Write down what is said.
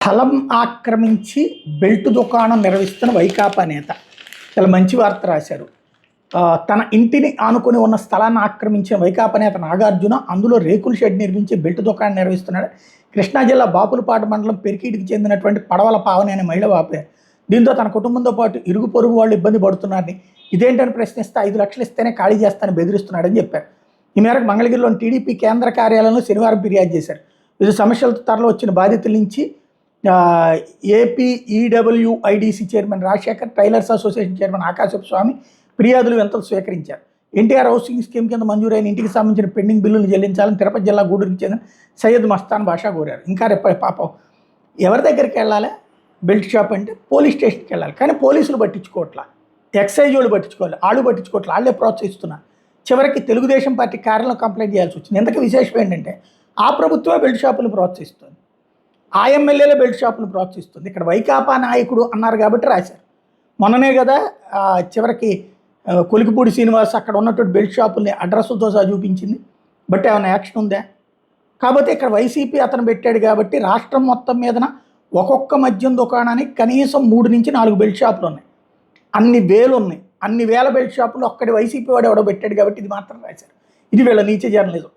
స్థలం ఆక్రమించి బెల్ట్ దుకాణం నిర్వహిస్తున్న వైకాపా నేత చాలా మంచి వార్త రాశారు. తన ఇంటిని ఆనుకొని ఉన్న స్థలాన్ని ఆక్రమించిన వైకాపా నేత నాగార్జున అందులో రేకుల షెడ్ నిర్మించి బెల్ట్ దుకాణం నిర్వహిస్తున్నాడు. కృష్ణా జిల్లా బాపులపాడు మండలం పెరికీడికి చెందినటువంటి పడవల పావని అనే మహిళ వాపారు. దీంతో తన కుటుంబంతో పాటు ఇరుగు పొరుగు వాళ్ళు ఇబ్బంది పడుతున్నారని, ఇదేంటని ప్రశ్నిస్తే 5 లక్షలు ఇస్తేనే ఖాళీ చేస్తానని బెదిరిస్తున్నాడని చెప్పారు. ఈ మేరకు మంగళగిరిలోని టీడీపీ కేంద్ర కార్యాలయంలో శనివారం ఫిర్యాదు చేశారు. వివిధ సమస్యలతో తరలి వచ్చిన బాధితుల నుంచి AP EWIDC chairman Rajasekhar, tailors association chairman ఆకాశపు స్వామి ఫిర్యాదులు వింతలు స్వీకరించారు. ఎన్టీఆర్ హౌసింగ్ స్కీమ్ కింద మంజూరైన ఇంటికి సంబంధించిన పెండింగ్ బిల్లులు చెల్లించాలని తిరుపతి జిల్లా గూడూరుకి చెందిన సయ్యద్ మస్తాన్ బాషా కోరారు. ఇంకా రేపు పాపం ఎవరి దగ్గరికి వెళ్ళాలి? బెల్ట్ షాప్ అంటే పోలీస్ స్టేషన్కి వెళ్ళాలి, కానీ పోలీసులు పట్టించుకోవట్లా, ఎక్సైజ్ వాళ్ళు పట్టించుకోవాలి, వాళ్ళు పట్టించుకోవట్లా, వాళ్ళే ప్రోత్సహిస్తున్నారు. చివరికి తెలుగుదేశం పార్టీ కార్యాలయం కంప్లైంట్ చేయాల్సి వచ్చింది. ఇంతకీ విశేషం ఏంటంటే ఆ ప్రభుత్వమే బెల్ట్ షాపులను ప్రోత్సహిస్తుంది, ఆ ఎమ్మెల్యేలే బెల్ట్ షాపులను ప్రోత్సహిస్తుంది. ఇక్కడ వైకాపా నాయకుడు అన్నారు కాబట్టి రాశారు. మొన్ననే కదా చివరికి కొలికిపూడి శ్రీనివాస్ అక్కడ ఉన్నటువంటి బెల్ట్ షాపుల్ని అడ్రస్లతో సహా చూపించింది. బట్ ఏమైనా యాక్షన్ ఉందా? కాకపోతే ఇక్కడ వైసీపీ అతను పెట్టాడు కాబట్టి రాష్ట్రం మొత్తం మీదన ఒక్కొక్క మద్యం దుకాణానికి కనీసం 3 నుంచి 4 బెల్ట్ షాపులు ఉన్నాయి. అన్ని వేలు ఉన్నాయి, అన్ని వేల బెల్ట్ షాపులు ఒక్కడి వైసీపీ వాడు ఎవడో పెట్టాడు కాబట్టి ఇది మాత్రం రాశారు. ఇది వీళ్ళ నీచ జర్నలిజం.